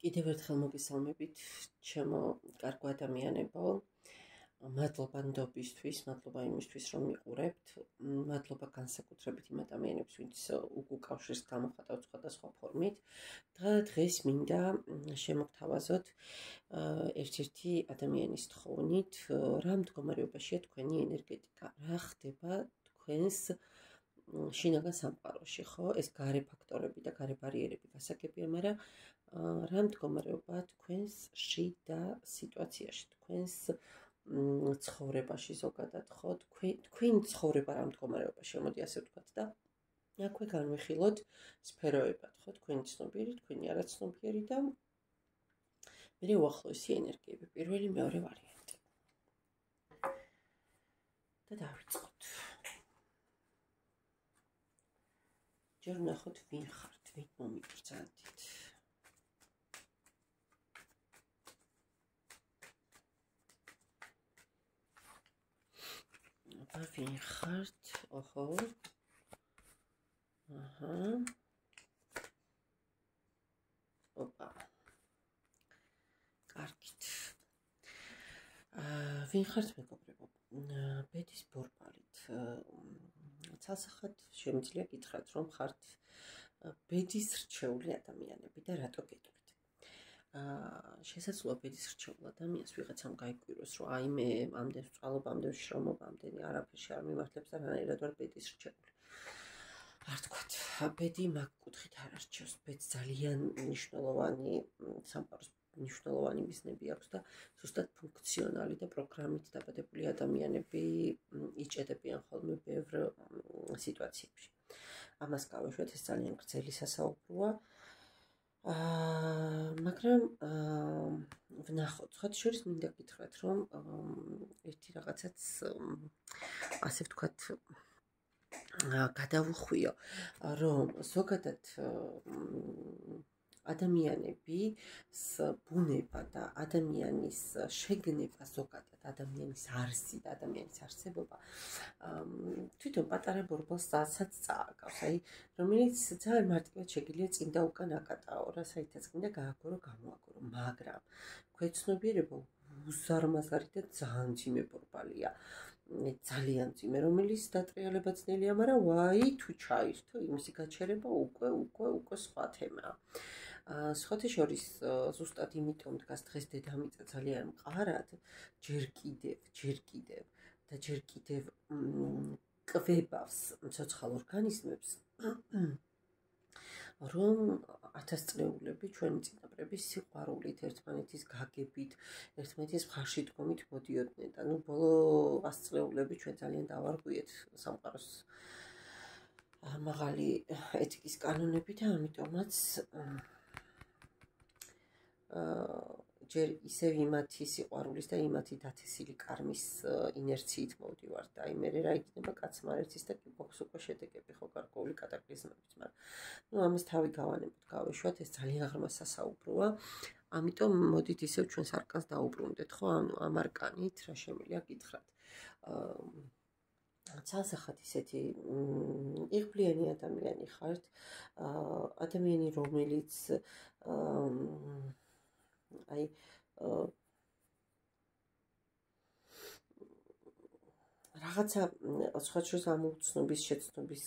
კიდევ ერთხელ მოგესალმებით, ჩემო კარგო ადამიანებო. მადლობა ნდობისთვის, მადლობა იმისთვის, რომ მიყურებთ. მადლობა განსაკუთრებით იმ ადამიანებს, ვინც უკავშირს გამოხატავთ სხვადასხვა ფორმით. და დღეს მინდა შემოგთავაზოთ ერთ-ერთი ადამიანის თხოვნით, რა მდგომარეობაშია თქვენი ენერგეტიკა, რა ხდება თქვენს შინაგან სამყაროში, ხო? ეს გარე ფაქტორები და გარე ბარიერები გასაგებია, მაგრამ რა მდგომარეობაა თქვენს შიდა სიტუაციაში, თქვენს ცხოვრებაში ზოგადად, ხო? თქვენ ცხოვრება რა მდგომარეობაშია, მოდი ასე ვთქვათ და აქვე განვიხილოთ სფეროებად, ხო? თქვენი ცნობიერი, თქვენი არაცნობიერი და მე უახლოესი ენერგიები, პირველი, მეორე ვარიანტი. და დავიწყოთ. ჯერ ვნახოთ ვინ ხართ, ვინ მომიბრძანდით. ვინ ხართ? ოჰო. აჰა. ოპა. კარგით. ვინ ხართ მეგობრებო? ბედის ბორბალით. ცალსახად შემიძლია გითხრათ, რომ ხართ ბედის რჩეული ადამიანები და რატო გეტყვით. შესაძლოა ბედის რჩეულ ადამიანს ვიღაცამ გაიკვიროს, რომ აი მე ამდენ სწავლობამდე შრომობამდე არაფერში არ მიმართლებს და რანაირად ვარ ბედის რჩეული. არ თქვათ, ბედი მაგ კუთხით არ არჩევს, ბედს ძალიან მნიშვნელოვანი სამყაროს მნიშვნელოვანი მიზნები აქვს და ზუსტად ფუნქციონალი და პროგრამით დაბადებული ადამიანები იჭედებიან ხოლმე ბევრ სიტუაციებში. ამას გავეშვათ, ეს ძალიან გრძელი სასაუბროა. მაგრამ ვნახოთ, ხოთ შორის მინდა გითხრათ, რომ ერთი რაღაცაც ასე ვთქვათ გადავუხვიო, რომ ზოგადად ადამიანების ბუნება და ადამიანის შეგნება ზოგადად ადამიანის არსი და ადამიანის არსებობა თვითონ პატარა ბორბალს სადაც წააგავს, აი რომელიც ძალიან მარტივად შეგიძლია წინ და უკან აკატაო, რასაც გინდა გააგორო, გამოაგორო, მაგრამ ქვეცნობიერება უზარმაზარი და ძალიან ძიმე ბორბალია. ძალიან ძიმე, რომელიც დატრიალება ძნელია, მაგრამ ვაი თუ ჩაირთო, იმისი გაჩერება უკვე სხვა თემაა. სხვათა შორის ზუსტად იმიტომ დგას დღეს დედამიწა ძალიან მყარად, ჯერ კიდევ კვებავს მცოცხალ ორგანიზმებს, რომ ათასწლეულები ჩვენი წინაპრების სიყვარულით, ერთმანეთის გაგებით, ერთმანეთის მხარში დგომით მოდიოდნენ და ბოლო 100 წლეულები ჩვენ ძალიან დავარღვიეთ სამყაროს მაღალი ეთიკის კანონები და ამიტომაც ჯერ ისევ იმათი სიყვარულის და იმათი დათესილი კარმის ინერციით მოვდივართ და აი მე რა იქნება კაცმა ერთის და გვაქვს უკვე შედეგები, ხო, გარკვეული კატაკლიზმებით, მაგრამ ამას თავი გავეშვათ, ეს ძალიან ღრმა სასაუბროა. ამიტომ მოდით ისევ ჩვენ სარკას დაუბრუნდეთ, ხო, ამ არკანით რა შემიძლია გითხრათ. ცალსახად ისეთი იღბლიანი ადამიანი ხართ, ადამიანი, რომელიც აი რაღაცა სხვა შორის ამ უცნობის შეცნობის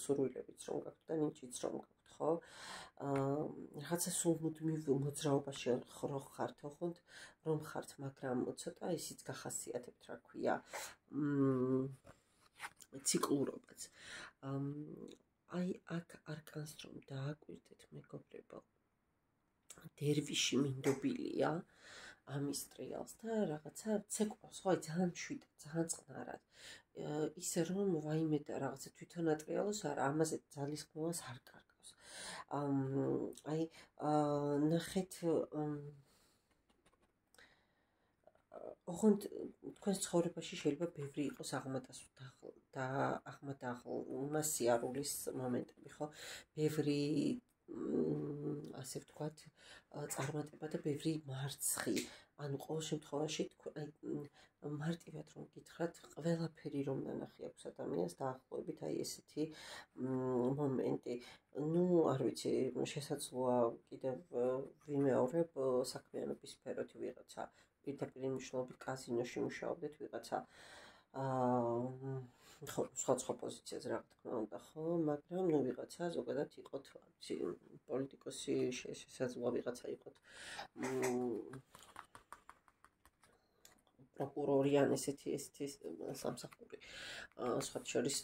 სურვილებით რომ გაქვთ და ნიჭიც რომ გაქვთ, ხო? რაღაცა სულ მუდმივ მოძრაობაში ხართ, ოღონდ რომ ხართ, მაგრამ ცოტა ისიც გახასიათებთ, რა ქვია, ციკლურობაც. აი აქ არკანს რომ დააკვირდეთ, მეგობრებო, დერვიში მინდობილია ამის ტრიალს და რაღაცა ცეკვავს, ხო, ძალიან მშვიდად, ძალიან წყნარად. ისე რომ ვაიმე და რაღაცა თვითონ ატრიალოს არა, ამაზე ძალისხმევას არ კარგავს. აი ნახეთ, ოღონდ თქვენს ცხოვრებაში შეიძლება ბევრი იყოს აღმადასვლათა და აღმადაღლმა სიარულის მომენტები, ხო? ბევრი ასე ვთქვათ, წარმატება და ბევრი მარცხი. ანუ ყოველ შემთხვევაში მარტივად რომ გითხრათ, ყველაფერი რომ ნანახი აქვს ადამიანს დაახლოებით აი ესეთი მომენტი. ნუ არ ვიცი, შესაძლოა კიდევ ვიმეორებ საქმიანობის სფეროთი ვიღაცა პირდაპირ მნიშვნელობით კაზინოში მუშაობდეთ ვიღაცა ხო, სხვა პოზიციაზე რა თქმა უნდა, ხო, მაგრამ ნუ ვიღაცა ზოგადად იყოთ, ვიცი, პოლიტიკოსი, შესაძლოა ვიღაცა იყოთ პროკურორი ან ესეთი სამსახური სხვა შორის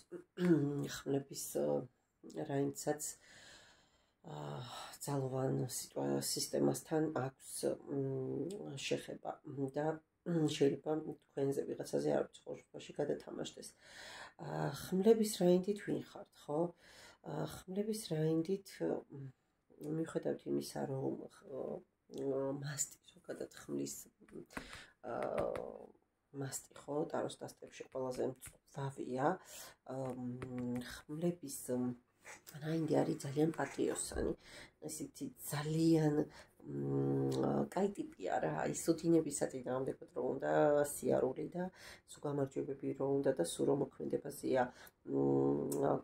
ხმლების რაინცაც ძალოვან სისტემასთან აქვს შეხება და შეიძლება თქვენზე ვიღაცაზე არ ვიცი ხორბაში გადათამაშდეს. ხმლების რაინდით ვინ ხართ, ხო? ხმლების რაინდით მიუხედავად იმისა, რომ მასტი ზოგადად ხმლის მასტი ხო, ტაროს დასტებში ყველაზე მწვავეა. ხმლების რაინდი არის ძალიან პატრიოტსანი, ესეთი ძალიან კაი ტიპია რა, ის უდინებისა წინააღმდეგოდ რო უნდა სიარული და სულ გამარჯვებები რო უნდა და სულ რომ მოქმედებაზეა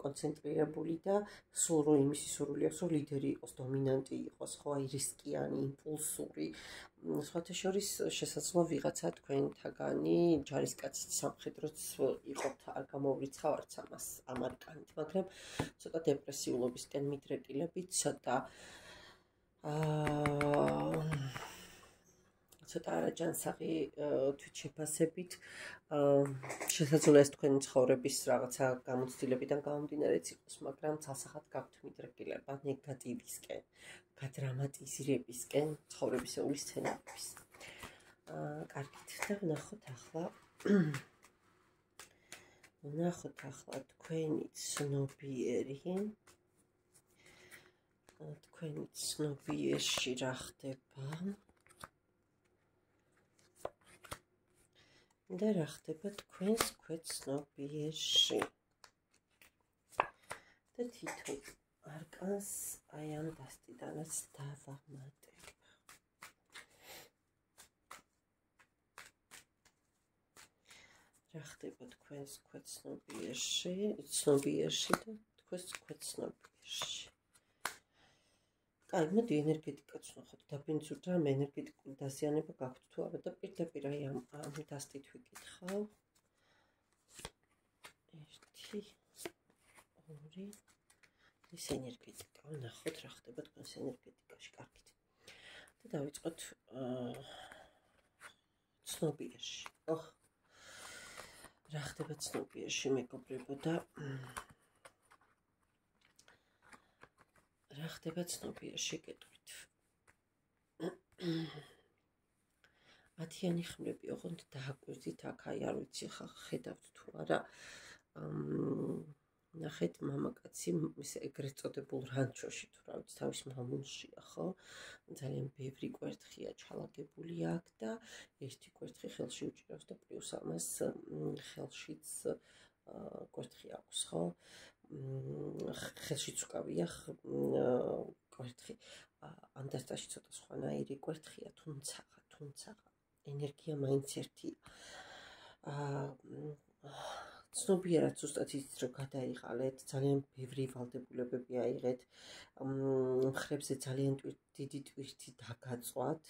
კონცენტრირებული და სულ რომ იმისი სურვილი აქვს, რომ ლიდერი იყოს, დომინანტი იყოს, ხო, აი რისკიანი, იმპულსური. სხვათა შორის შესაძლოა ვიღაცა თქვენთაგანი ჯარისკაცის სამხედროც იყოთ, არ გამოვრიცხავ არც ამას ამარკანით, მაგრამ ცოტა დეპრესიულობისკენ მიდრეკილებით, ცოტა არაჯანსაღი თვითშეფასებით, შესაძლოა ეს თქვენი ცხოვრების რაღაცა გამოცდილებიდან გამომდინარეც იყოს, მაგრამ ცალსახად გაქვთ მიდრეკილება ნეგატივისკენ, გადრამატიზირებისკენ, ცხოვრებისეული სცენარების. კარგით, და ვნახოთ ახლა თქვენი ცნობიერში რა ხდება და რა ხდება თქვენს ქვეცნობიერში. და თითო არკანს აი ამ დასტიდანაც დავამატებ. რა ხდება თქვენს ქვეცნობიერში და თქვენს ქვეცნობიერში. Ai, მოდი ენერგეტიკაც ვნახოთ, დაბინძურდა რამე ენერგეტიკული დაზიანება გაქვთ თუ არა და პირდაპირ აი ამ დასტით ვიკითხავ. 1 2 ეს ენერგეტიკა, ვნახოთ რა ხდება თქვენს ენერგეტიკაში, კარგით. და დავიწყოთ ცნობიერში. რა ხდება ცნობიერში, მეგობრებო და რა ხდება ცნობიერში გეტყვით. 10-იანი ხმლები, ოღონდ დააკვირდით აქ, აი არ ვიცი ხა ხედავთ თუ არა. ნახეთ მამაკაცი ის ეგრეთ წოდებულ რანჩოში თუ რა ვიცი თავის მამულშია, ხო? ძალიან ბევრი კვერთხია ჩალაგებული აქ და ერთი კვერთხი ხელში უჭირავს და პლუს ამას ხელშიც კვერთხი აქვს, ხო? ხელშიც უკავია კვერთხი. ამ დასტაში ცოტა სხვანაირი კვერთხია, თუმცა ენერგია მაინც ერთია. ცნობიერად ზუსტად იცით რომ გადაიღალეთ, ძალიან ბევრი ვალდებულებები აიღეთ, მხრებზე ძალიან დიდი ტვირთი დაგაწვათ,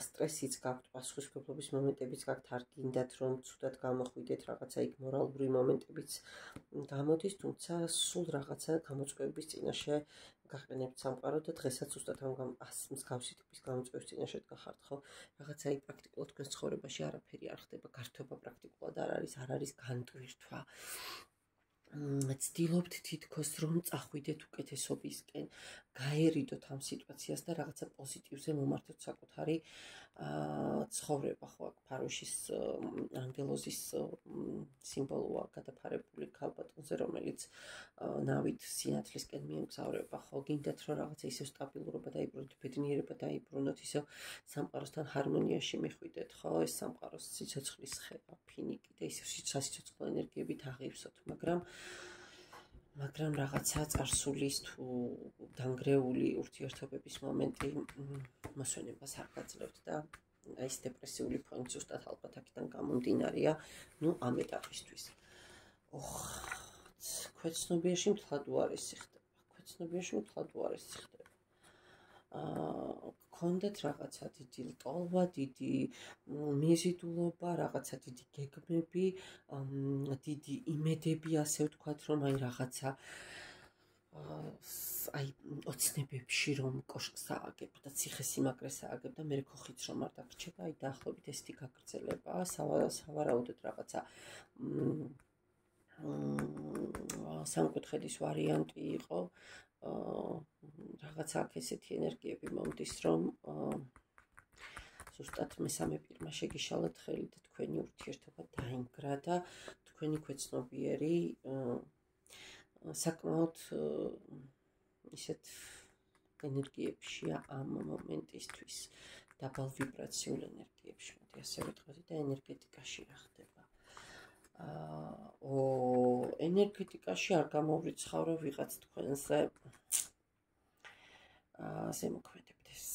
სტრესიც გაქვთ, პასუხისმგებლობის მომენტებიც გაქვთ, არ გინდათ რომ ცუდად გამოხვიდეთ, რაღაცა იქ მორალური მომენტებიც გამოდის, თუმცა სულ რაღაცა გამოწვევების წინაშე გაყენებთ სამყარო და დღესაც ზუსტად ამ მსგავსი ტიპის გამოწვევის წინაშე გახართ, ხო? რაღაცა იქ პრაქტიკულად თქვენს ცხოვრებაში არაფერი არ ხდება, გართობა პრაქტიკულად არ არის განტვირთვა. ცდილობთ თითქოს რომ წახვიდეთ უკეთესობისკენ, გაერიდოთ ამ სიტუაციას და რაღაცა პოზიტივზე მომართოთ საკუთარი ცხოვრება, ხო, აქ ფაროშის ანგელოზის სიმბოლოა გადაფარებული ქალბატონზე, რომელიც ნავით სინათლისკენ მიემგზავრება, ხო, გინდათ რომ რაღაცა ისევ სტაბილურობა დაიბრუნოთ, ბედნიერება დაიბრუნოთ, ისევ სამყაროსთან ჰარმონიაში მიხვიდეთ, ხო, ეს სამყაროს სიცოცხლის ხება, ფინიკი და ისევ სასიცოცხლო ენერგიებით აღივსოთ, მაგრამ მაგრამ რაღაცა წარსულის თუ დანგრეული ურთიერთობების მომენტი მოსვენებას არ გაძლევთ და ეს დეპრესიული ფონი ზუსტად ალბათ აქედან გამომდინარეა, ამ ეტაპისთვის. ქვეცნობიერში მთლად უარესი ხდება. გქონდეთ რაღაცა დიდი ლტოლვა, დიდი მიზიდულობა, რაღაცა დიდი გეგმები, დიდი იმედები, ასე ვთქვათ, რომ რაღაცა ოცნებებში რომ კოშკს ააგებ და ციხესიმაგრეს ააგებ და მე ხოხიც რომ არ დაგრჩება, დაახლოებით ესეთი გაგრძელება, სავარაუდოდ რაღაცა სამკუთხედის ვარიანტი იყო. რაღაცა აქ ესეთი ენერგიები მომდის, რომ ზუსტად მესამე პირმა შეგიშალოთ ხელი და თქვენი ურთიერთობა დაინგრა და თქვენი ქვეცნობიერი საკმაოდ ისეთ ენერგიებშია ამ მომენტისთვის, დაბალ ვიბრაციულ ენერგიებში, მოდი ასე ვიტყვი და ენერგეტიკაში რა ხდება. ენერგეტიკაში არ გამოვრიცხავრო ვიღაც თქვენზე ზემოქმედებდეს.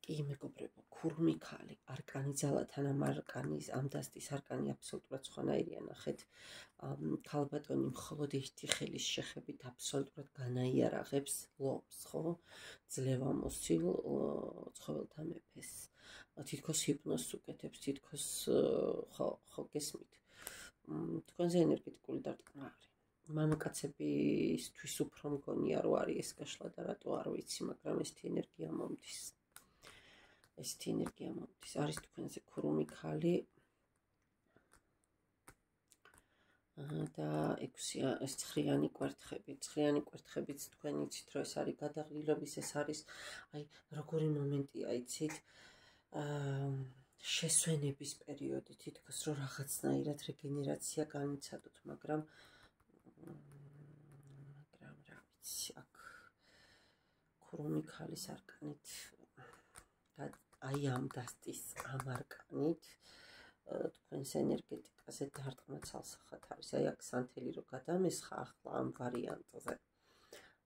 კი, მეგობრებო, ქურმი ქალი, არკანი ძალათან ამ არკანის, ამ დასტის არკანი აბსოლუტურად სხვანაირია, ნახეთ. ქალბატონი მხოლოდ ერთი ხელის შეხებით აბსოლუტურად განაიარაღებს ლომს, ხო? ძლევამოსილ ცხოველთა მეფეს. თითქოს ჰიპნოზს უკეთებს, თითქოს ხო გესმით. თქვენზე ენერგეტიკული დარტყმა არის. მამაკაცებისთვის უფრო მგონია რომ არის ეს გაშლა და რატო არ ვიცი, მაგრამ ესეთი ენერგია მომდის. არის თქვენზე ქურუმი ქალი და 6-ია ეს ცხრიანი კვერთხებიც თქვენ იცით რომ ეს არის გადაღლილობის, ეს არის როგორი მომენტია იცით, შესვენების პერიოდი, თითქოს რომ რაღაცნაირად რეგენერაცია განიცადოთ, მაგრამ რა ვიცი, აქ ქურუმი ქალის არკანით ამ დასტის ამ არკანით თქვენს ენერგეტიკაზე დარტყმა ცალსახად არის. აქ სანთელი რო გადამესხა ახლა ამ ვარიანტზე.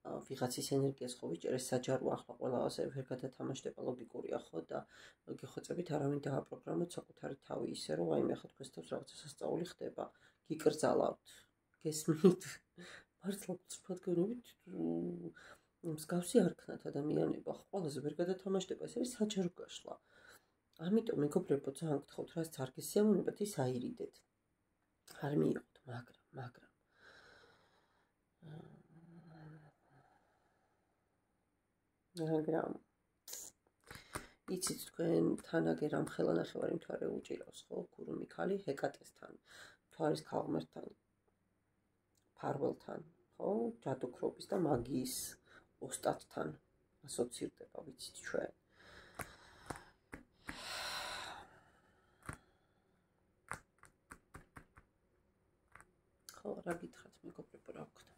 ვიღაცის ენერგიას ხო ვიჭერეს საჯარო, ახლა ყველაზე ვერ გადათამაშდება, ლოგიკურია ხო და გეხოცებით არავინ დააპროგრამოთ საკუთარი თავი ისე რომ ახლა თქვენს თავს რაღაცა სასწაული ხდება, გიკრძალავთ, გესმით? მართლა ვწფოთ გონებით მსგავსი არქნათ ადამიანება ყველაზე ვერ გადათამაშდება, ეს არის საჯარო გაშლა. ამიტომ მეგობრებო, ძალიან გთხოვთ, რაც არ გესიამოვნებათ, ის აირიდეთ. არ მიიღოთ, მაგრამ იცით თქვენ თანაგერ ამ ხელანახევარი მთვარე უჭირავს, ხო? ქურუმი ქალი ჰეკატესთან, მთვარის ქალღმერთთან, ფარველთან, ხო? ჯადოქრობის და მაგიის ოსტატთან ასოცირდება, ვიცით ჩვენ. ხო, რა გითხრათ, მეგობრებო, რა ვქნა.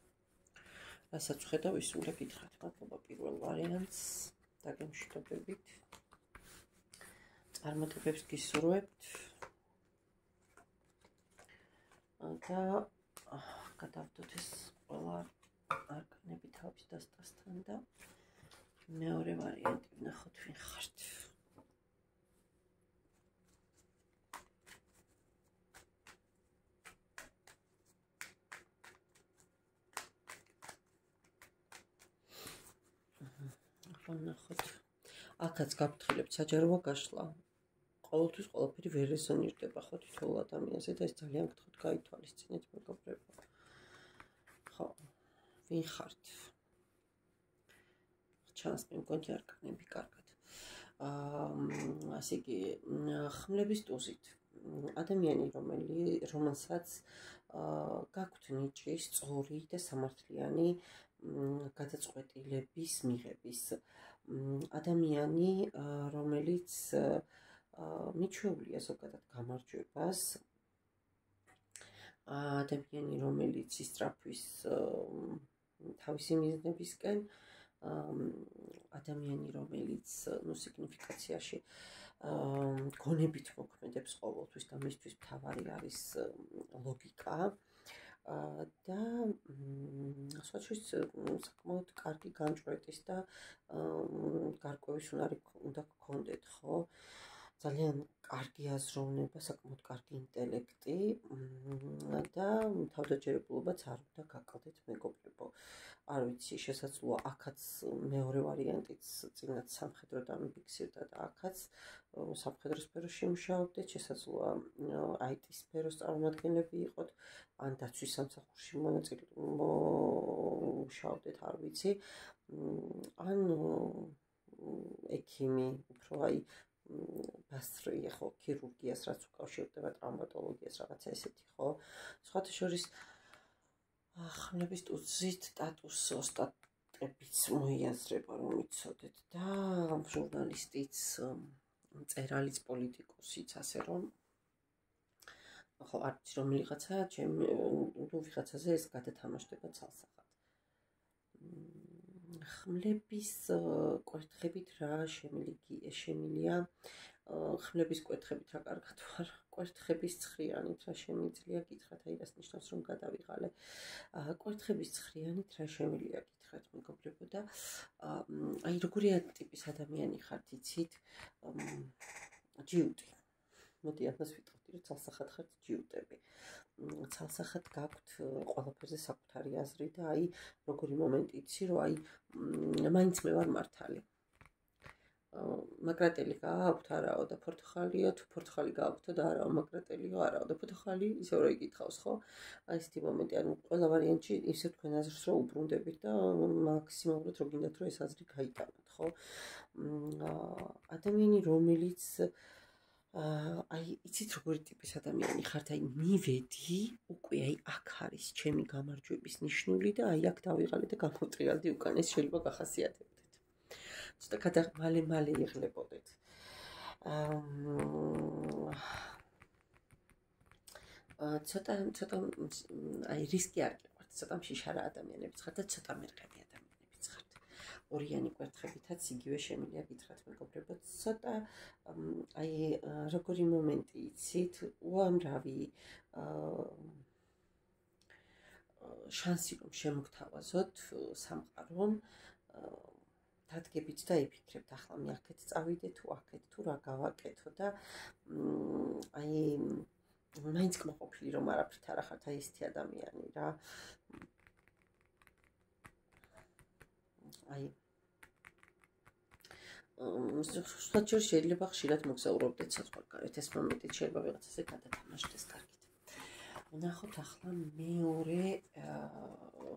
რასაც ვხედავ, ის უნდა გითხრათ, მადლობა პირველ ვარიანტს დაგემშვიდობებით. წარმატებებს გისურვებთ და გადავდოთ ეს ყველა არკანები თავის დასტასთან და მეორე ვარიანტი ვნახოთ ვინ ხართ. ვნახოთ. აქაც გაფრთხილებთ საჯაროა გაშლა. ყოველთვის ყველაფერი ვერ რეზონირდება ხო თითოეულ ადამიანზე და ეს ძალიან გთხოვთ გაითვალისწინეთ მეგობრებო. ხო, ვინ ხართ? ჩანს მე მგონი არკანები კარგად. ასე იგი, ხმლების ტუზით. ადამიანი, რომელსაც გაქვთ ნიჭი, სწორი და სამართლიანი გადაწყვეტილების მიღების ადამიანი, რომელიც მიჩვეულია ზოგადად გამარჯვებას, ადამიანი, რომელიც ისწრაფვის თავისი მიზნებისკენ, ადამიანი, რომელიც სიგნიფიკაციაში გონებით მოქმედებს ყოველთვის და მისთვის მთავარი არის ლოგიკა და სხვათვის საკმაოდ კარგი განჭვრეტის და გარკვევის უნარი უნდა გქონდეთ, ხო? ძალიან კარგი აზროვნება, საკმაოდ კარგი ინტელექტი და თავდაჯერებულობაც არ უნდა გაკლდეთ მეგობრებო. არ ვიცი, შესაძლოა აქაც მეორე ვარიანტიც წინათ სამხედროდან ფიქსირდა და აქაც სამხედრო სფეროში მუშაობდეთ, შესაძლოა IT სფეროს წარმომადგენლები იყოთ, ან დაცვის სამსახურში მუშაობდეთ, არ ვიცი, ან ექიმი, უფრო აი ბასრი, ხო, ქირურგიას რაც უკავშირდება ტრავმატოლოგიას, რაღაცა ესეთი, ხო? სხვათა შორის ხმლების ტუზით სტატუს ოსტატებიც მოიაზრება, რომ იცოდეთ და ჟურნალისტიც, მწერალიც, პოლიტიკოსიც, ასე რომ ხო, არ ვიცი, რომელიღაცა ვიღაცაზე ეს გადათამაშდება ცალსახად. ხმლების კვერთხებით რა შემილია? ხმლების კვერთხებით რა კარგად ვარ? კვერთხების ცხრიანით რა შემიძლია გითხრათ? აი რას ნიშნავს რომ გადავიღალე? კვერთხების ცხრიანით რა შემიძლია გითხრათ მეგობრებო და აი როგორი ტიპის ადამიანი ხართ იცით? ჯიუტი. მოდი ამას ვიტყოდი, რომ ცალსახად ხართ ჯიუტები. ცალსახად გაქვთ ყველაფერზე საკუთარი აზრი და აი როგორი მომენტი იცი, რომ აი მაინც მე ვარ მართალი. მაგრატელი გააქვთ არაო და პორტოხალიო, თუ პორტოხალი გააქვთო და არაო მაგრატელიო არაო და პორტოხალი ისევ რა იკითხავს, ხო? აი ესეთი მომენტი, ანუ ყველა ვარიანტში ისე თქვენ აზრს რო უბრუნდებით და მაქსიმალურად რო გინდათ რომ ეს აზრი გაიტანოთ, ხო? ადამიანი რომელიც აი იცით როგორი ტიპის ადამიანი ხართ, აი მივედი უკვე აი აქ არის ჩემი გამარჯვების ნიშნული და აი აქ დავიღალე და გამოვტრიალდი უკან, ეს შეიძლება გახასიათებდეთ. ცოტა მალე იღლებოდეთ. ცოტა აი რისკი არ გიყვართ, ცოტა მშიშარა ადამიანებიც ხართ და ცოტა მერყევი ადამიანებიც ხართ. ორიანი კვერთხებითაც იგივე შემიძლია გითხრათ მეგობრებო, ცოტა აი როგორი მომენტი იცით, უამრავი შანსი რომ შემოგთავაზოთ სამყარომ, დადგებით და იფიქრებთ, ახლა მე აქეთ წავიდე თუ აქეთ თუ რა გავაკეთო და აი მაინც კმაყოფილი რომ არაფრით არ ახართ, აი ესეთი ადამიანი რა. აი სხვათა შეიძლება ხშირად მოგზაურობდეთ საზღვარგარეთ, ეს მომენტი შეიძლება ვიღაცაზე გადათამაშდეს კარგით. ვნახოთ ახლა მეორე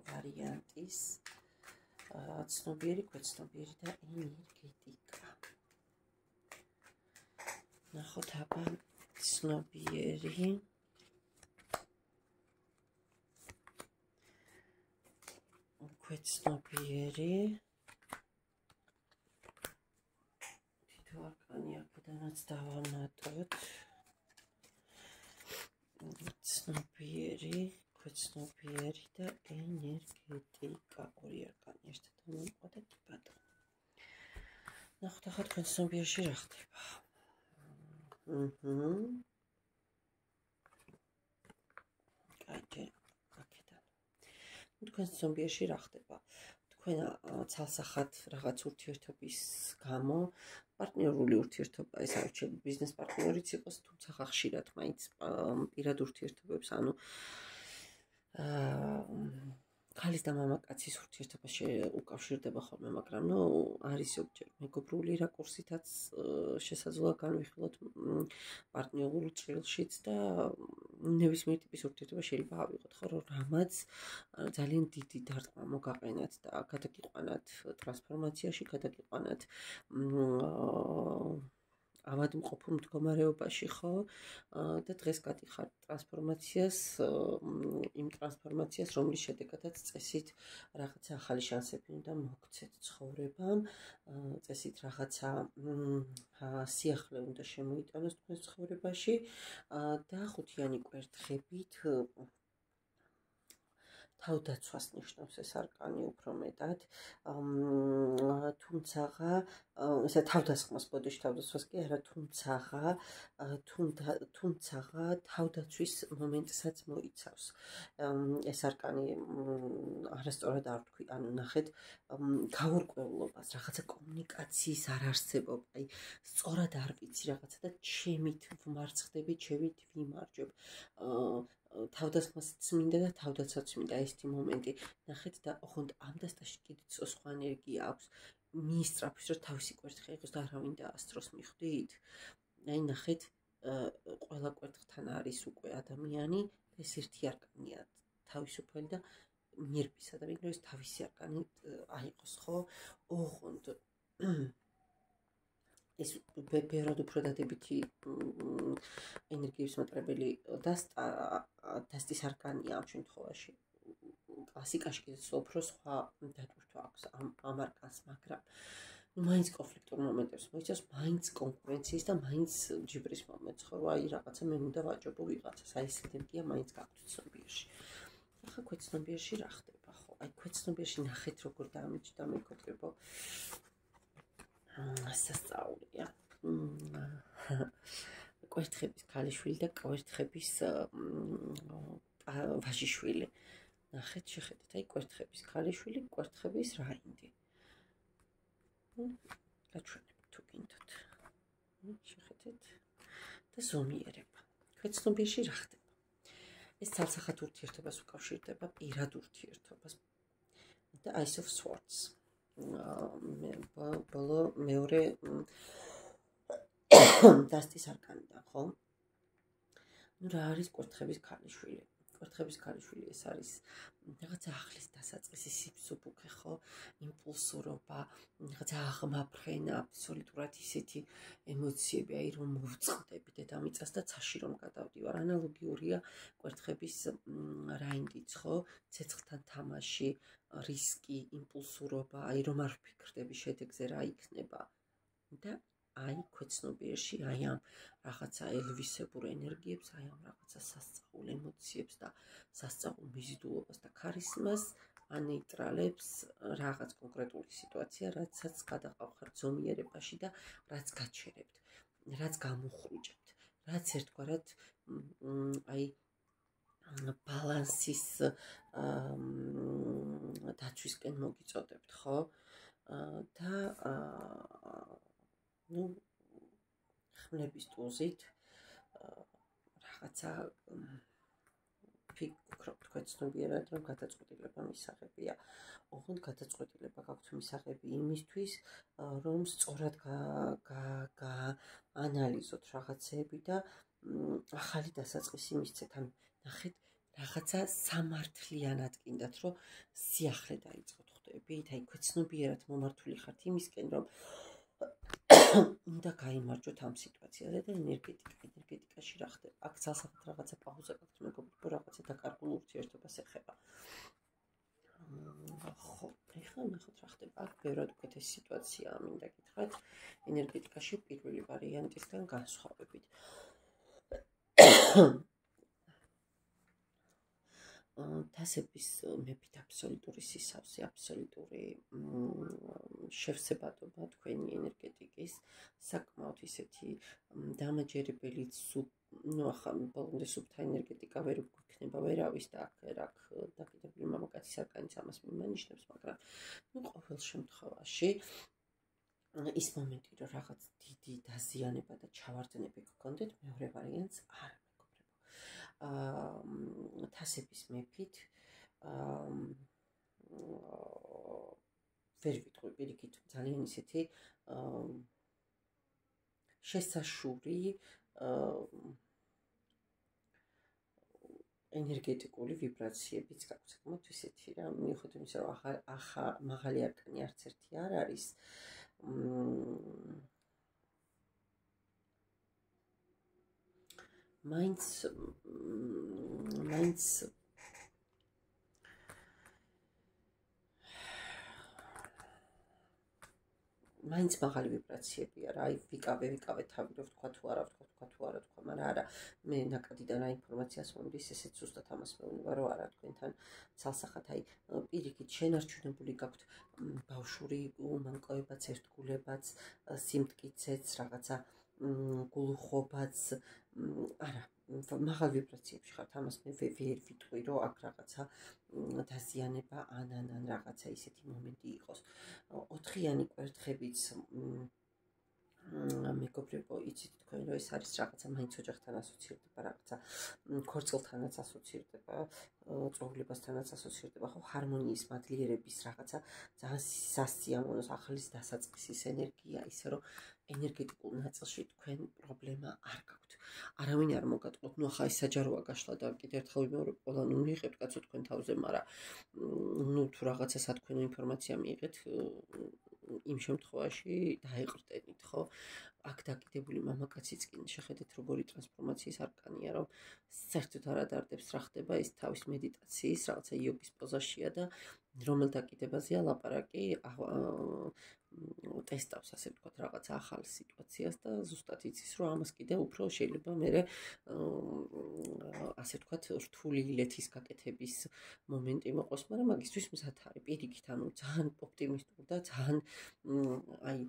ვარიანტის ცნობიერი, ქვეცნობიერი და ენერგეტიკა. ვნახოთ აბა ცნობიერი, ქვეცნობიერი. თითო არკანი აქედანაც დავამატოთ. ცნობიერი, ქვეცნობიერი და ენერგეტიკა. ორი არკანი ერთად მომიყვა და კი ბატონო. ნახოთ ახლა თქვენ ცნობიერში რა ხდება. კაი, აქედან. თქვენ ცნობიერში რა ხდება? თქვენ ცალსახად რაღაც ურთიერთობის გამო პარტნიორული ურთიერთობა, ეს არ შეიძლება ბიზნეს პარტნიორიც იყოს, თუმცა ხშირად მაინც პირად ურთიერთობებს, ანუ ქალის და მამაკაცის ურთიერთობა უკავშირდება ხოლმე, მაგრამ არის ზოგჯერ მეგობრული რაკურსითაც შესაძლოა განვიხილოთ პარტნიორულ ჭრილშიც და ნებისმიერ ტიპის ურთიერთობა შეიძლება ავიღოთ, ხო, რომ რამაც ძალიან დიდი დარტყმა მოგაყენათ და გადაგიყვანათ ტრანსფორმაციაში, გადაგიყვანათ ავადმყოფურ მდგომარეობაში, ხო? და დღეს გადიხართ ტრანსფორმაციას, იმ ტრანსფორმაციას, რომლის შედეგადაც წესით რაღაცა ახალი შანსები უნდა მოგცეთ ცხოვრებამ, წესით რაღაცა სიახლე უნდა შემოიტანოს თქვენს ცხოვრებაში და ხუთიანი კვერთხებით თავდაცვას ნიშნავს ეს არკანი უფრო მეტად, თუმცა ესე თავდასხმას ბოდიში თავდასხმას კი არა, თუმცა თავდაცვის მომენტსაც მოიცავს. ეს არკანი არასწორად არ ვთქვი, ანუ ნახეთ, გაურკვევლობას, რაღაცა კომუნიკაციის არარსებობა, აი სწორად არ ვიცი რაღაცა და ჩემით ვმარცხდები, ჩემით ვიმარჯვებ. თავდასხმასაც მინდა და თავდაცვაც მინდა ეს მომენტი. ნახეთ და ოღონდ ამ დასტაში კიდეც სხვა ენერგია აქვს. მიისწრაფვის რომ თავისი კვერთხი იყოს და არავინ დაასწროს, მიხვდით? აი ნახეთ, ყველა კვერთხთან არის უკვე ადამიანი, ეს ერთი არკანია თავისუფალი და მიერბის ადამიანის თავისი არკანი აიყოს, ხო? ოღონდ ეს ბევრად უფრო დადებითი ენერგიის მოტრებელი დასტის არკანია ამ შემთხვევაში. კლასიკაში კიდეც უფრო სხვა დატვირთვა აქვს ამ არკანს, მაგრამ მაინც კონფლიქტურ მომენტებს მოიცავს, მაინც კონკურენციის და მაინც ჯიბრის მომენტს, ხო, აი რაღაცა მე უნდა ვაჭობო ვიღაცას, აი ეს ენერგია მაინც გაქვთ ცნობიერში. ახლა ქვეცნობიერში რა ხდება, ხო? აი ქვეცნობიერში ნახეთ როგორ დამეკოტრებო. სასწაულია. კვერთხების ქალიშვილი და კვერთხების ვაჟიშვილი. ნახეთ, შეხედეთ, აი კვერთხების ქალიშვილი, კვერთხების რაინდი. გაჩვენებთ თუ გინდათ. შეხედეთ და ზომიერება. ქვეცნობიერში რა ხდება? ეს ცალსახად ურთიერთობას უკავშირდება პირად ურთიერთობას. და Ace of Swords. ბოლო მეორე დასტის არკანიდან, ხო? ნუ რა არის კვერთხების ქალიშვილი? კვერთხების ქალიშვილი ეს არის რაღაცა ახლის დასაწყისი სიბსუბუქე, ხო? იმპულსურობა, რაღაცა აღმაფრენა, აბსოლუტურად ისეთი ემოციები, აი რომ მოვწყდები დედამიწას და ცაში რომ გადავდივარ. ანალოგიურია კვერთხების რაინდიც, ხო? ცეცხლთან თამაში, რისკი, იმპულსურობა, აი რომ არ ვფიქრდები შედეგზე რა იქნება. და აი ქვეცნობიერში აი ამ რაღაცა ელვისებურ ენერგიებს, აი ამ რაღაცა სასწაულ ემოციებს და სასწაულ მიზიდულობას და ქარისმას ანეიტრალებს რაღაც კონკრეტული სიტუაცია, რაცაც გადაყავხართ ზომიერებაში და რაც გაჩერებთ, რაც გამოხრუჭებთ, რაც ერთგვარად აი ბალანსის დაცვისკენ მოგიწოდებთ, ხო? და ნუ ხმლების ტუზით რაღაცა ფიქრობთ ქვეცნობიერად, რომ გადაწყვეტილება მისაღებია. ოღონდ გადაწყვეტილება გაქვთ მისაღები იმისთვის, რომ სწორად გაანალიზოთ რაღაცეები და ახალი დასაწყისი მისცეთ. ანუ ნახეთ, რაღაცა სამართლიანად კიდათ, რომ სიახლე დაიწყოთ, ხვდებით? აი ქვეცნობიერად მომართული ხართ იმისკენ, რომ უნდა გაიმარჯვოთ ამ სიტუაციაზე და ენერგეტიკაში რა ხდება? აქ ცალსახად რაღაცა პაუზა გაქვთ, მეგობრებო, რაღაცა დაკარგულ ურთიერთობას ეხება. ხო, ეხლა ნახოთ რა ხდება. აქ ბევრად უკეთესი სიტუაციაა, მინდა გითხრათ, ენერგეტიკაში პირველი ვარიანტისგან განსხვავებით. თასების მეფით აბსოლუტური სისავსე, აბსოლუტური შევსებადობა თქვენი ენერგეტიკის, საკმაოდ ისეთი დამაჯერებელი ნუ ახლა ბოლომდე სუფთა ენერგეტიკა ვერ გვიქნება ვერავის და აქ დაკიდებული მამაკაცის არკანიც ამას მიმანიშნებს, მაგრამ ნუ ყოველ შემთხვევაში ის მომენტი, რომ რაღაც დიდი დაზიანება და ჩავარდნები გქონდეთ, მეორე ვარიანტს არ თასების მეფით ვერ ვიტყვი პირიქით ძალიან ისეთი შესაშური ენერგეტიკული ვიბრაციებიც გაქვს. საკმაოდ ისეთი რა, მიუხედავად იმისა, რომ ახლა მაღალი არკანი არც ერთი არ არის, მაინც მაღალი ვიბრაციებია რა, აი ვიკავე თავი, რომ ვთქვა თუ არა ვთქვა, თქვა თუ არა თქვა, მაგრამ არა, მე ნაკადიდან რა ინფორმაციას მომდის, ესეც ზუსტად ამას მეუბნება, რომ არა თქვენთან ცალსახად, აი პირიქით შენარჩუნებული გაქვთ ბავშვური უმანკოებაც, ერთგულებაც, სიმტკიცეც, რაღაცა გულუხობაც, არა, მაღალ ვიბრაციებში ხართ, ამას მე ვერ ვიტყვი, რომ აქ რაღაცა დაზიანება ან რაღაცა ისეთი მომენტი იყოს. 4-იანი კვერთხებიც მეგობრებო, იცით თქვენ რომ ეს არის რაღაცა მაინც ოჯახთან ასოცირდება, რაღაცა ქორწილთანაც ასოცირდება, წვეულებასთანაც ასოცირდება, ხო ჰარმონიის მადლიერების რაღაცა ძალიან სასიამოვნოს ახალის დასაწყისის ენერგია, ისე რომ ენერგეტიკულ ნაწილში თქვენ პრობლემა არ გაქვთ. არავინ არ მოგატყოთ, ნუ ახლა ის საჯაროა გაშლა და კიდევ ერთხელ ვიმეორებ, ყველა ნუ მიიღებთ კაცო თქვენ თავზე, მაგრამ ნუ თუ რაღაცა სათქვენო ინფორმაცია მიიღეთ, იმ შემთხვევაში დაეყრდენით, ხო? აქ დაკიდებული მამაკაციც კი შეხედეთ როგორი ტრანსფორმაციის არკანია, რომ საერთოდ არ ადარდებს რა ხდება, ის თავის მედიტაციის, რაღაცა იოგის პოზაშია და რომელ დაკიდებაზეა ლაპარაკი, ტესტავს ასე ვთქვათ რაღაცა ახალ სიტუაციას და ზუსტად იცის, რომ ამას კიდე უფრო შეიძლება მე ასე ვთქვათ რთული ილეთის გაკეთების მომენტი მოყოს, მაგრამ მაგისთვის მზად არის პირიქით, ანუ ძალიან ოპტიმისტურ და ძალიან აი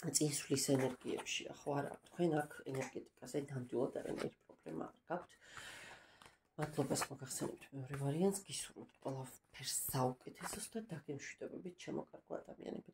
წინსვლის ენერგიებშია, ხო არა, თქვენ აქ ენერგეტიკაზე ნამდვილად არანაირი პრობლემა არ გაქვთ. მადლობას მოგახსენებთ მეორე ვარიანტს, გისურვებთ ყველაფერს საუკეთესოს და დაგემშვიდობებით ჩემო კარგო ადამიანები.